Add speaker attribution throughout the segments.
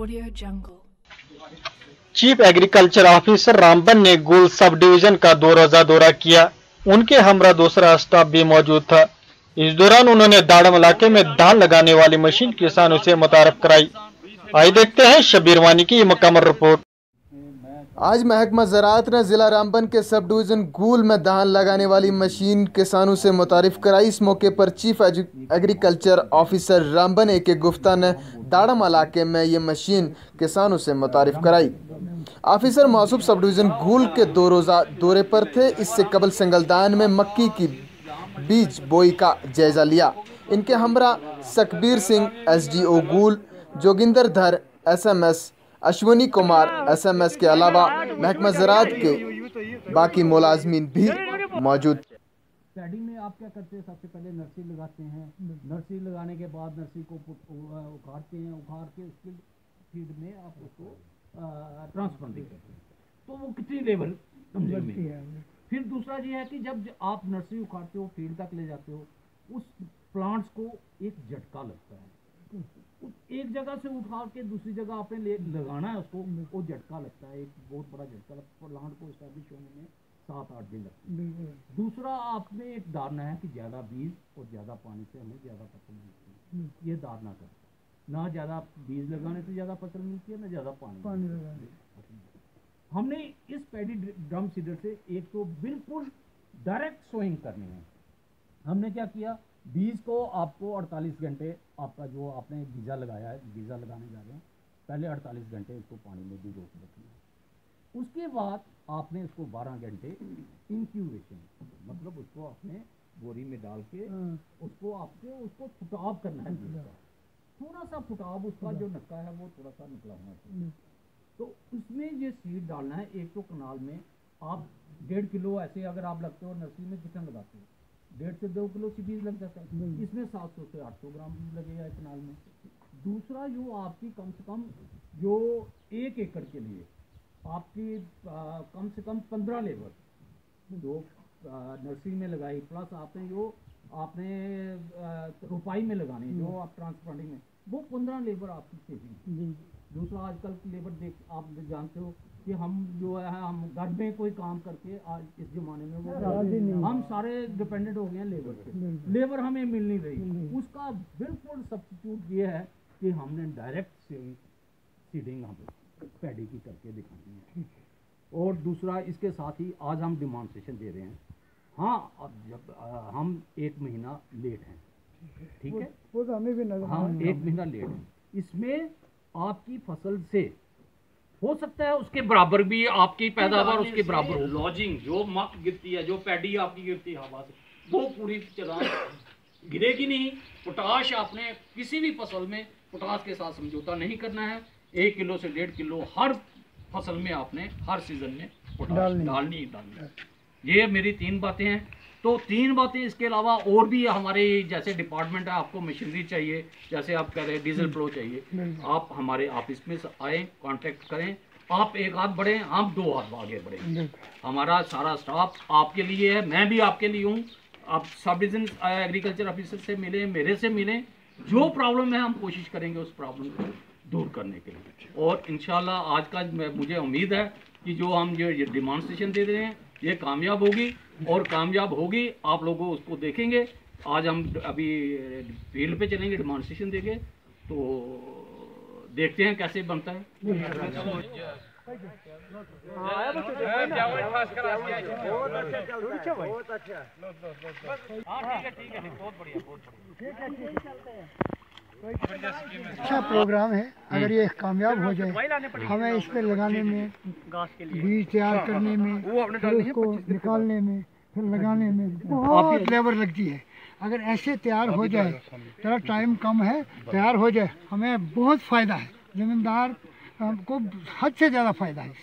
Speaker 1: Audio Jungle.
Speaker 2: Chief agriculture officer Ramban ने गुल sub division का 2 रोजा दौरा किया। उनके हमरा दूसरा स्टाफ भी मौजूद था। इस दौरान उन्होंने दाड़म इलाके में धान लगाने वाली मशीन किसानों से मुतारफ कराई। आइए देखते हैं शबीर वानी की मुकम्मल रिपोर्ट।
Speaker 3: आज महकमा ज़राअत ने ज़िला रामबन के सब डिवीज़न गूल में धान लगाने वाली मशीन किसानों से मुतारिफ कराई। इस मौके पर chief agriculture officer Ramban A.K. Gupta ने दाड़म इलाके में ये मशीन किसानों से मुतारिफ कराई। ऑफिसर मौसूफ सब डिवीज़न गूल के 2 रोज़ा दौरे पर थे। इससे कबल सिंगलदान में मक्की की बीज बोई का जायजा लिया। इनके हमरा सकबीर सिंह SDO गूल, जोगिंदर धर SMS, अश्विनी कुमार SMS के अलावा महकमा ज़राअत के बाकी मुलाजमीन भी मौजूद।
Speaker 4: पैडी में आप क्या करते हैं? सबसे पहले नर्सरी लगाते हैं। नर्सरी लगाने के बाद नर्सरी को उखाड़ते हैं। उखाड़ के उसके फीड में आप उसको ट्रांसप्लांटिंग करते हैं। तो वो कितनी लेबर लगती है। फिर दूसरा ये है कि जब आप नर्सरी उखाड़ते हो, फील्ड तक ले जाते हो, उस प्लांट्स को एक झटका लगता है। एक जगह से उठा के दूसरी जगह आपने लगाना है उसको, वो झटका लगता है, एक बहुत बड़ा झटका लगता है। प्लांट को एस्टैब्लिश होने में 7-8 दिन लगते हैं। दूसरा आपने एक धारणा है कि ज़्यादा बीज और ज़्यादा पानी से हमें ज़्यादा फसल मिलती है। ये धारणा करते ना, ज़्यादा बीज लगाने से ज़्यादा फसल मिलती है, ना ज़्यादा पानी लगाने। हमने इस पैडी ड्रम सीडर से एक तो बिल्कुल डायरेक्ट सोइंग करनी है। हमने क्या किया, बीज को आपको 48 घंटे आपका जो आपने बीजा लगाया है, बीजा लगाने जा रहे हैं, पहले 48 घंटे उसको पानी में भिगो के रखना है। उसके बाद आपने इसको 12 घंटे इंक्यूबेशन, मतलब उसको अपने बोरी में डाल के उसको फुटाव करना है। बीज का थोड़ा सा फुटाव, उसका जो नक्का है वो थोड़ा सा निकला होना चाहिए। तो उसमें ये सीड डालना है। एक तो कनाल में आप 1.5 किलो, ऐसे अगर आप लगते हो नर्सरी में कितना लगाते हो, 1.5 से 2 किलो की बीज लग जाता है। इसमें 700 से 800 ग्राम बीज लगेगा एक कनाल में। दूसरा जो आपकी कम से कम जो 1 एकड़ के लिए आपकी कम से कम 15 लेबर जो नर्सरी में लगाई, प्लस आपने रुपाई में लगानी जो आप ट्रांसप्लांटिंग में, वो 15 लेबर आपकी सेविंग। दूसरा आजकल लेबर आप जानते हो कि हम जो है हम घर में कोई काम करके आज इस जमाने में वो हम सारे डिपेंडेंट हो गए हैं लेबर पे। लेबर हमें मिल नहीं रही। उसका बिल्कुल सब्स्टिट्यूट ये है कि हमने डायरेक्ट सीडिंग हम पैडी की करके दिखानी है। और दूसरा इसके साथ ही आज हम डिमॉन्स्ट्रेशन दे रहे हैं। हाँ, अब जब हम 1 महीना लेट हैं, ठीक है, वो तो हमें भी नजर, हाँ 1 महीना लेट है। इसमें आपकी फसल से हो सकता है उसके बराबर भी आपकी पैदावार उसके बराबर हो। लॉजिंग जो मक गिरती है, जो पैडी आपकी गिरती है हवा से, वो पूरी तरह गिरेगी नहीं। पोटाश आपने किसी भी फसल में पोटाश के साथ समझौता नहीं करना है। 1 किलो से 1.5 किलो हर फसल में आपने हर सीजन में पोटाश डालनी है। ये मेरी 3 बातें हैं। तो 3 बातें, इसके अलावा और भी हमारे जैसे डिपार्टमेंट है, आपको मशीनरी चाहिए, जैसे आप कह रहे हैं डीजल फ्लो चाहिए, आप हमारे ऑफिस में आए, कांटेक्ट करें। आप 1 हाथ बढ़ें, हम 2 हाथ आगे बढ़ें। हमारा सारा स्टाफ आपके लिए है, मैं भी आपके लिए हूँ। आप सब डिवीजन एग्रीकल्चर ऑफिसर से मिलें, मेरे से मिलें, जो प्रॉब्लम है हम कोशिश करेंगे उस प्रॉब्लम को दूर करने के लिए। और इंशाल्लाह आज का मुझे उम्मीद है कि जो हम जो डिमॉन्स्ट्रेशन दे रहे हैं ये कामयाब होगी, और कामयाब होगी आप लोगों उसको देखेंगे। आज हम अभी फील्ड पे चलेंगे डिमॉन्स्ट्रेशन देंगे, तो देखते हैं कैसे बनता है।
Speaker 5: अच्छा प्रोग्राम है। अगर ये कामयाब हो जाए, हमें इस पे लगाने में, बीज तैयार करने में, फिर उसको निकालने में, फिर लगाने में बहुत लेबर लगती है। अगर ऐसे तैयार हो जाए, थोड़ा टाइम कम है, तैयार हो जाए, हमें बहुत फ़ायदा है। ज़मींदार को हद से ज़्यादा फ़ायदा है।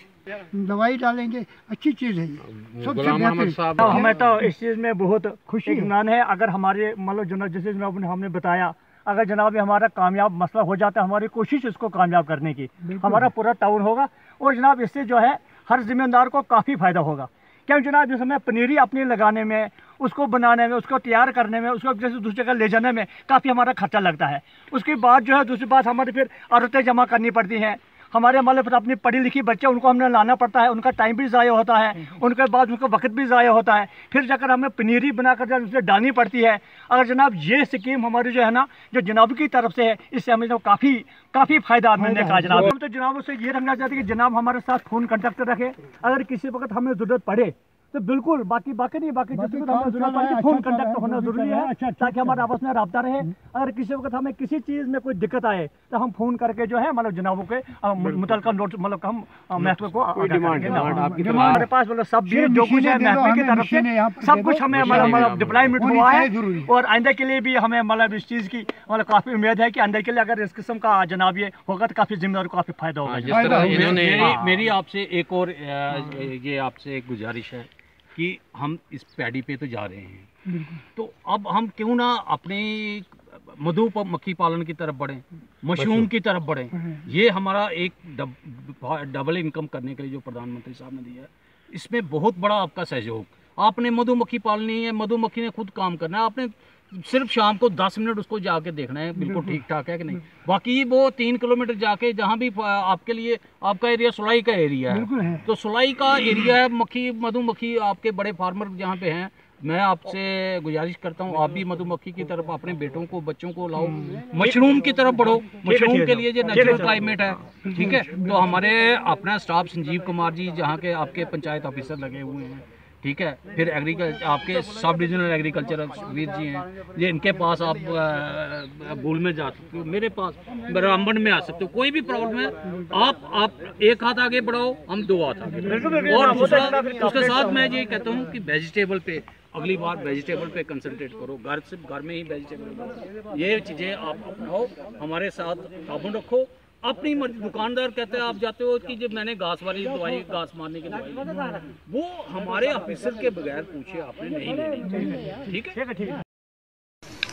Speaker 5: दवाई डालेंगे, अच्छी चीज़ है ये, सबसे बेहतर।
Speaker 6: हमें तो इस चीज़ में बहुत खुशी इत्मीनान है। अगर हमारे मतलब जैसे जनाब ने हमने बताया, अगर जनाब हमारा कामयाब मसला हो जाता है, हमारी कोशिश इसको कामयाब करने की, हमारा पूरा टाउन होगा। और जनाब इससे जो है हर ज़िम्मेदार को काफ़ी फ़ायदा होगा। क्या जनाब जिस हमें पनीरी अपनी लगाने में, उसको बनाने में, उसको तैयार करने में, उसको जैसे दूसरी जगह ले जाने में काफ़ी हमारा खर्चा लगता है। उसके बाद जो है दूसरी बात हमारी फिर औरतें जमा करनी पड़ती हैं, हमारे मतलब फिर अपनी पढ़ी लिखी बच्चे उनको हमने लाना पड़ता है, उनका टाइम भी ज़ाया होता है, उनके बाद उनका वक्त भी ज़ाया होता है, फिर जाकर हमें पनीरी बनाकर जब उसे डालनी पड़ती है। अगर जनाब ये स्कीम हमारी जो है ना जो जनाब की तरफ से है, इससे हमें जो काफ़ी फ़ायदा मिलने का जनाब। हम तो जनाबों से ये रखना चाहते हैं कि जनाब हमारे साथ फ़ोन कॉन्टैक्ट रखे, अगर किसी वक्त हमें ज़रूरत पड़े तो बिल्कुल बाकी जिस वक्त हमें जरूरत पड़े फ़ोन कॉन्टैक्ट होना ज़रूरी है ताकि हमारे आपस में रब्ता रहे। अगर किसी वक्त हमें किसी चीज़ में कोई दिक्कत आए तो हम फ़ोन करके जो है मतलब जनाबों के मुतलका नोट मतलब हम महकमे को हमारे पास मतलब सब भी जो कुछ है महकमे की तरफ से सब कुछ हमें मतलब डिप्लॉयमेंट हुआ है और आइंदा के लिए भी हमें मतलब इस चीज़ की मतलब काफ़ी उम्मीद है कि आइंदा के लिए अगर इस किस्म का जनाब ये होगा तो काफ़ी जिम्मेदार को काफ़ी फ़ायदा होगा।
Speaker 4: जिस तरह इन्होंने मेरी आपसे एक और ये आपसे एक गुजारिश है कि हम इस पैडी पे तो जा रहे हैं, तो अब हम क्यों ना अपने मधुमक्खी पालन की तरफ बढ़ें, मशरूम की तरफ बढ़ें। ये हमारा एक डबल इनकम करने के लिए जो प्रधानमंत्री साहब ने दिया है, इसमें बहुत बड़ा आपका सहयोग। आपने मधुमक्खी पालनी है, मधुमक्खी ने खुद काम करना है, आपने सिर्फ शाम को 10 मिनट उसको जाके देखना है बिल्कुल ठीक ठाक है कि नहीं। बाकी वो 3 किलोमीटर जाके जहाँ भी आपके लिए आपका एरिया सुलाई का एरिया है, तो सुलाई का एरिया है, मधुमक्खी आपके बड़े फार्मर जहाँ पे हैं, मैं आपसे गुजारिश करता हूँ आप भी मधुमक्खी की तरफ अपने बेटों को बच्चों को लाओ, मशरूम की तरफ बढ़ो। मशरूम के लिए जो नेचुरल क्लाइमेट है, ठीक है, तो हमारे अपना स्टाफ संजीव कुमार जी जहाँ के आपके पंचायत ऑफिसर लगे हुए हैं, ठीक है, फिर एग्रीकल्चर आपके sub divisional agriculture Veer ji हैं, ये इनके पास आप भूल में जा सकते हो, मेरे पास रामबन में आ सकते हो, कोई भी प्रॉब्लम है आप एक हाथ आगे बढ़ाओ, हम 2 हाथ आगे। और दूसरा उसके साथ मैं ये कहता हूँ कि वेजिटेबल पे अगली बार वेजिटेबल पे कंसंट्रेट करो, घर में ही वेजिटेबल, ये चीज़ें आप अपनाओ, हमारे साथ ताबन रखो। अपनी मर्जी, दुकानदार कहते हैं आप जाते हो कि जब मैंने घास वाली दवाई, घास मारने की दवाई, वो हमारे ऑफिसर के बगैर पूछे आपने नहीं लेनी, ठीक है।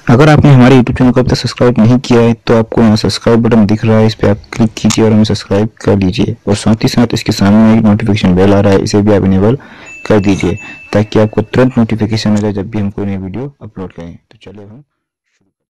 Speaker 1: अगर आपने हमारे YouTube चैनल को अब तक सब्सक्राइब नहीं किया है तो आपको यहाँ सब्सक्राइब बटन दिख रहा है, इस पर आप क्लिक कीजिए और हमें सब्सक्राइब कर लीजिए, और साथ ही साथ इसके सामने एक नोटिफिकेशन बेल आ रहा है, इसे भी आप इनेबल कर दीजिए ताकि आपको तुरंत नोटिफिकेशन मिले जब भी हम कोई नई वीडियो अपलोड करें। तो चलिए हम